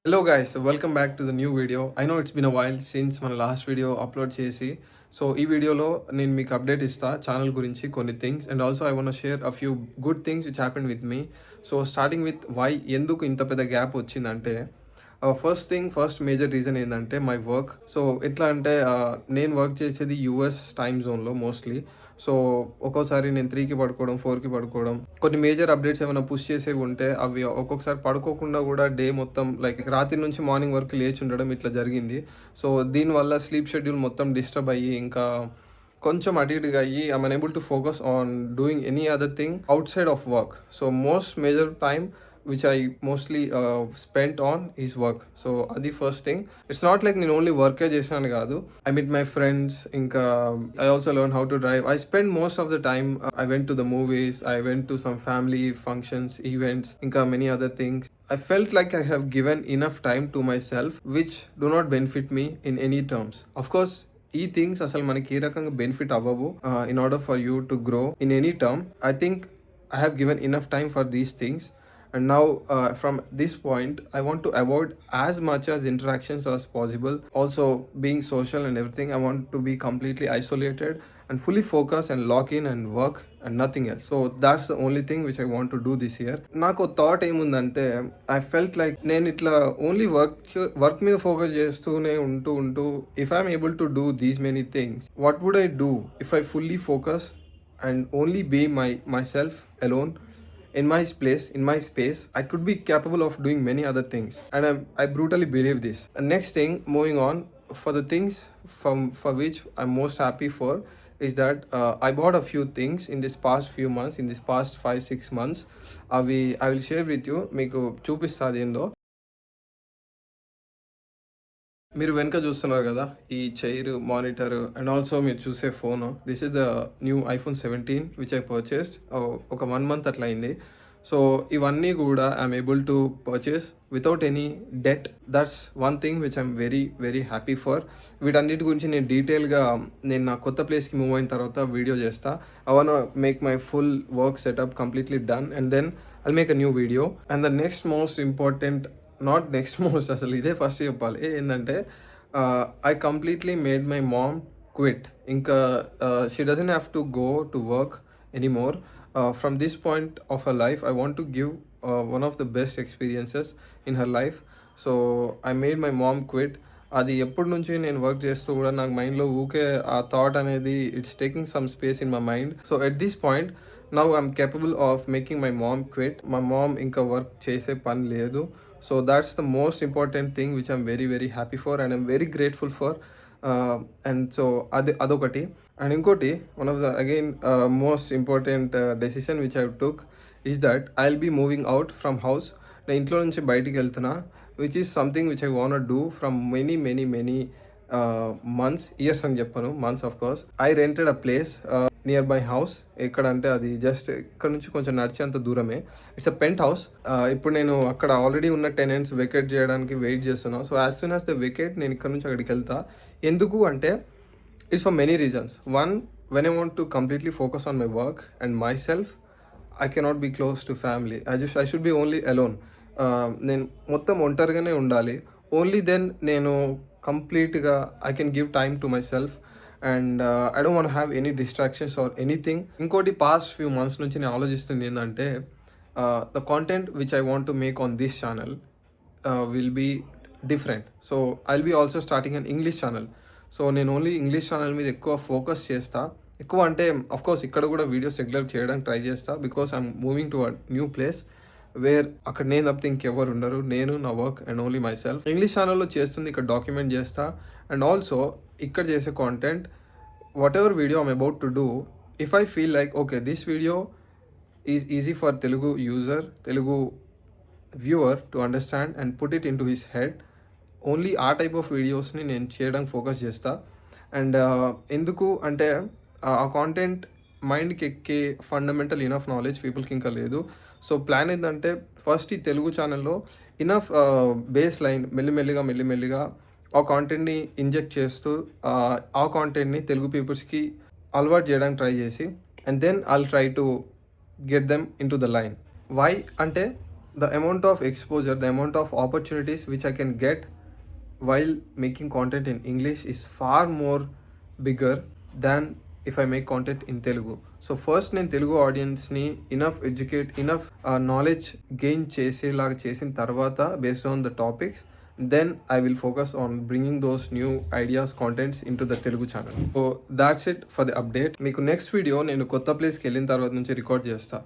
Hello guys, welcome back to the new video. I know it's been a while since మన last video upload చేసి so ఈ వీడియోలో నేను మీకు update ఇస్తా ఛానల్ గురించి కొన్ని things and also I want share a few good things which happen with me. So starting with why ఎందుకు ఇంత పెద్ద గ్యాప్ వచ్చిందంటే ఫస్ట్ మేజర్ రీజన్ ఏంటంటే మై వర్క్. సో ఎట్లా అంటే నేను వర్క్ చేసేది యూఎస్ టైమ్ జోన్లో మోస్ట్లీ. సో ఒక్కోసారి నేను 3కి పడుకోవడం, 4కి పడుకోవడం, కొన్ని మేజర్ అప్డేట్స్ ఏమైనా పుష్ చేసేవి ఉంటే అవి ఒక్కొక్కసారి పడుకోకుండా కూడా డే మొత్తం లైక్ రాత్రి నుంచి మార్నింగ్ వరకు లేచి ఉండడం ఇట్లా జరిగింది. సో దీనివల్ల స్లీప్ షెడ్యూల్ మొత్తం డిస్టర్బ్ అయ్యి ఇంకా కొంచెం అటు ఇటుగా అయ్యి I'm unable to focus on doing any other thing out side of work. So most major time which I mostly spent on is work. So అది first thing. It's not like నేను only వర్కే చేశాను కాదు. I meet my friends, ఇంకా I also learn how to drive. I spend most of the time. I went to the movies, I went to some family functions, events, ఇంకా many other things. I felt like I have given enough time to myself which do not benefit me in any terms. Of course, ఈ things అసలు మనకి ఏ రకంగా benefit అవ్వవు. In order for you to grow in any term, I think I have given enough time for these things. And now from this point I want to avoid as much as interactions as possible. Also being social and everything, I want to be completely isolated and fully focus and lock in and work and nothing else. So that's the only thing which I want to do this year. నాకు thought ఏముందంటే I felt like నేను ఇట్లా only work మీద focus చేస్తూనే ఉంటూ if I'm able to do these many things, what would I do if I fully focus and only be myself alone in my place, in my space? I could be capable of doing many other things, and I brutally believe this. And next thing, moving on, for the things for which I'm most happy for is that I bought a few things in this past few months, in this past 5-6 months. I will share with you. మీకు చూపిస్తాది ఏందో. మీరు వెనక చూస్తున్నారు కదా ఈ chair, monitor and also మీరు చూసే phone. This is the new iPhone 17 which I purchased. ఒక 1 month అట్లా అయింది. సో ఇవన్నీ కూడా I'm able to purchase without any debt. That's one thing which I'm very very happy for. వీటన్నిటి గురించి నేను డీటెయిల్గా నేను నా కొత్త ప్లేస్కి మూవ్ అయిన తర్వాత వీడియో చేస్తా. I want make my full work setup completely done and then I'll make a new video. And the next most important, not next most, అసలు ఇదే ఫస్ట్ చెప్పాలి ఏంటంటే I completely made my mom quit. ఇంకా she doesn't have to go to work anymore. From this point of her life I want to give one of the best experiences in her life. So I made my mom quit. అది ఎప్పటి నుంచి నేను work చేస్తూ కూడా నాకు మైండ్లో ఊకే ఆ థాట్ అనేది it's taking some space in my mind. So at this point now I'm capable of making my mom quit. మా మామ్ ఇంకా వర్క్ చేసే పని లేదు. So that's the most important thing which I'm very very happy for and I'm very grateful for. And so adokati. And inkoti, one of the again most important decision which I took is that I'll be moving out from house. Na intlo nunchi bayatiki veltuna, which is something which I want to do from many months, years అని చెప్పను, months of course. I rented a place nearby house. ఎక్కడ అంటే అది just ఇక్కడ నుంచి కొంచెం నడిచేంత దూరమే. It's a penthouse. ఇప్పుడు నేను అక్కడ ఆల్రెడీ ఉన్న టెనెంట్స్ వెకేట్ చేయడానికి వెయిట్ చేస్తున్నాను. So as soon as the vacate నేను ఇక్కడ నుంచి అక్కడికి వెళ్తా. ఎందుకు అంటే it's for many reasons. One, when I want to completely focus on my work and myself, I cannot be close to family. I should be only alone. నేను మొత్తం ఒంటరిగానే ఉండాలి. ఓన్లీ దెన్ నేను కంప్లీట్గా I can give time to myself and I don't want have any distractions or anything. ఇంకోటి past few months నుంచి నేను ఆలోచిస్తుంది ఏంటంటే the content which I want to make on this channel will be different. So I'll be also starting an English channel. So నేను only English channel మీద ఎక్కువ focus చేస్తా. ఎక్కువ అంటే అఫ్కోర్స్ ఇక్కడ కూడా వీడియోస్ రెగ్యులర్ చేయడానికి ట్రై చేస్తా because I'm moving to a new place where అక్కడ నేను తప్పితే ఇంకెవరు ఉండరు, నేను, నా work and only my self. English ఛానల్లో చేస్తుంది ఇక్కడ డాక్యుమెంట్ చేస్తా. అండ్ ఆల్సో ఇక్కడ చేసే content, what ever video I'm about to do, if I feel like okay this video is easy for Telugu user, Telugu viewer to understand and put it in to his head, only ఆ type of వీడియోస్ని నేను చేయడానికి focus చేస్తా. And ఎందుకు అంటే ఆ content మైండ్కి ఎక్కే ఫండమెంటల్ ఇనఫ్ నాలెడ్జ్ పీపుల్కి ఇంకా లేదు. సో ప్లాన్ ఏంటంటే ఫస్ట్ ఈ తెలుగు ఛానల్లో ఇనఫ్ బేస్ లైన్ మెల్లిమెల్లిగా ఆ కాంటెంట్ని ఇంజెక్ట్ చేస్తూ ఆ కాంటెంట్ని తెలుగు పీపుల్స్కి అలవాటు చేయడానికి ట్రై చేసి and then I'll try to get them into the line. Why అంటే the amount of exposure, the amount of opportunities which I can get while making content in English is far more bigger than if I make content in Telugu. So first నేను తెలుగు ఆడియన్స్ని enough knowledge gain చేసేలాగా చేసిన తర్వాత based on the topics then I will focus on bringing those new ideas contents into the Telugu channel. So that's it for the update. మీకు next video నేను కొత్త ప్లేస్కి వెళ్ళిన తర్వాత నుంచి రికార్డ్ చేస్తాను.